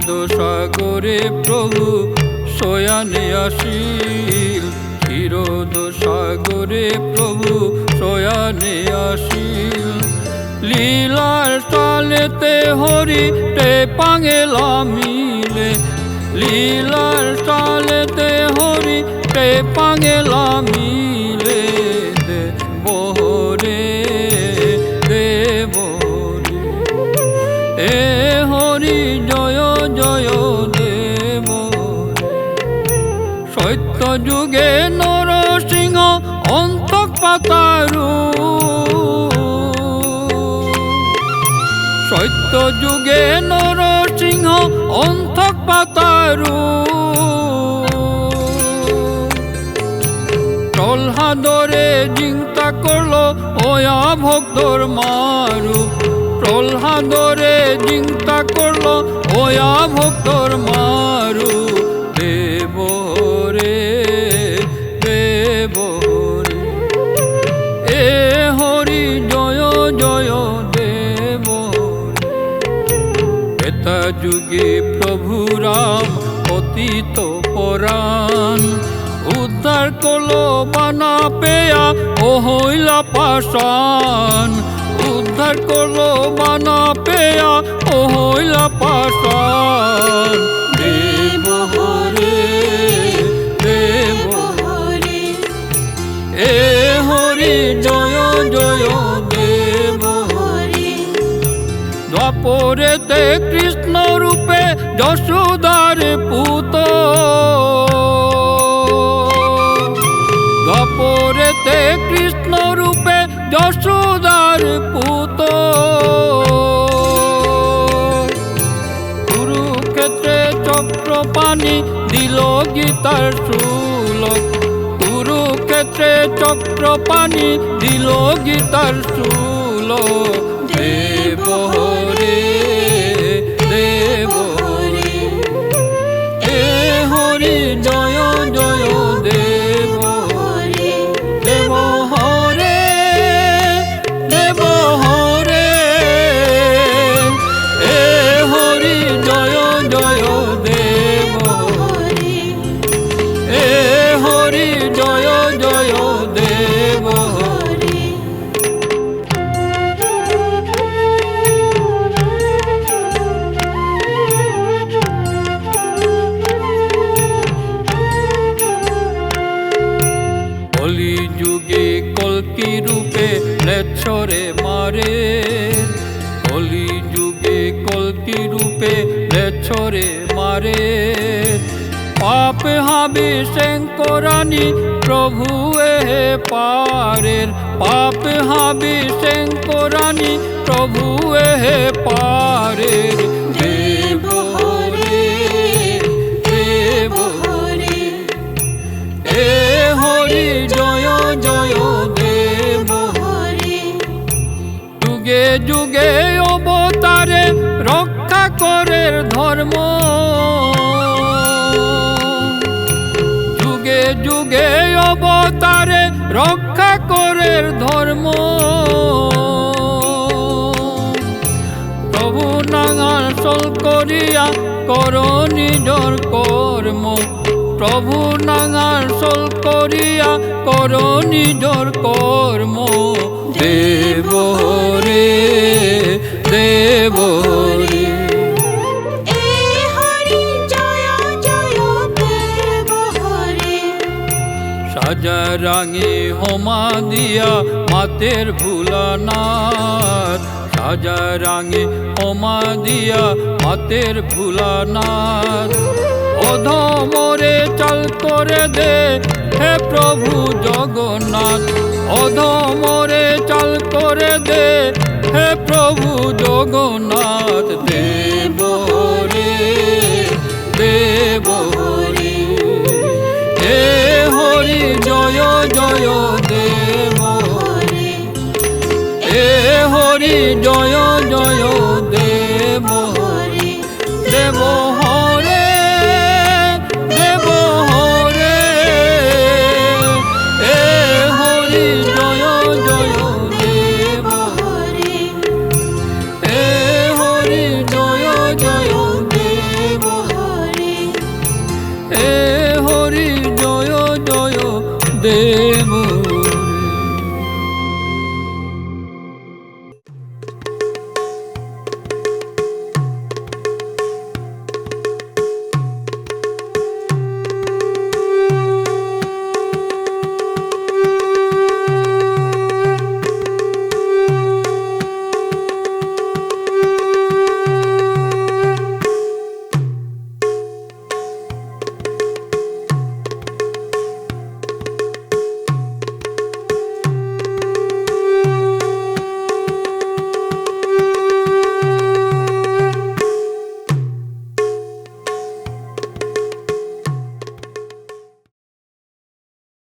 ক্ষীরোদসাগরে প্রভু শয়ানে আসিল, ক্ষীরোদসাগরে প্রভু শয়ানে আসিল। লীলার সালেতে হরিতে পাঙ্গেলা মিলে, লীলার সালেতে হরিতে পাঙ্গেলা মিলে। দেবহরে দেবহরে এ হরি জয় জয় দেব। সত্য যুগে নরসিংহ অন্তক পাতারু, সত্য যুগে নরসিংহ অন্তক পাতারু। প্রহ্লাদরে চিন্তা করলো ওয়া ভক্তর মারু, প্রহ্লাদরে চিন্তা করলো ওয়া ভক্তর মারু। দেবহরে দেবহরে এ হরি জয় জয় দেব। ত্রেতা যুগে প্রভু রাম পতিত পরাণ, উদ্ধার করলো বানা পেয়া ও হইলা পাষাণ। উদ্ধার করলো বানা পেয়া ও হইলা পাষাণ। দেবহরে দেবহরে এ হরি জয় জয় দেবহরে। দ্বাপরেতে কৃষ্ণ রূপে যশোদার পুত, দ্বাপরেতে কৃষ্ণ রূপে যশোদার পুত। কুরুক্ষেত্রে চক্রপাণি দিল গীতার শ্লোক, কুরুক্ষেত্রে চক্রপাণি দিল গীতার শ্লোক। দেবহরে দেবহরে এ হরি জয় জয় দেব। দেবহরে দেবহরে এ হরি জয় জয় দেব। এ হরি জয় জয় দেব। কলি যুগে কল্কি রূপে লেচ্ছরে মারে, কলি যুগে কল্কি রূপে লেচ্ছরে মারে। পাপ হাবি শঙ্করানি প্রভু এ পারের, পাপ হাবি শঙ্করানি প্রভু এ পারের। দেবহরে দেবহরে এ হরি জয় জয় দেবহরে। যুগে যুগে অবতারে রক্ষা করের ধর্ম, যুগে যুগে অবতারে রক্ষা করের ধর্ম। প্রভু নাঙাল সল করিয়া কর নিজর কর্ম, প্রভু নাঙাল সল করিয়া কর নিজর কর্ম। দেবহরে দেবহরে এ হরি জয় জয় দেবহরে। সাজা রাঙে হোমা দিয়া মাতের ভুলানাথ, সাজা রাঙে হোমা দিয়া মাতের ভুলানাথ। অধমরে চাল করে দে হে প্রভু জগন্নাথ, অধমরে চাল করে দে হে প্রভু জগন্নাথ। দেবহরে দেবহরে এ হরি জয় জয় দেবহরে। এ হরি জয় জয়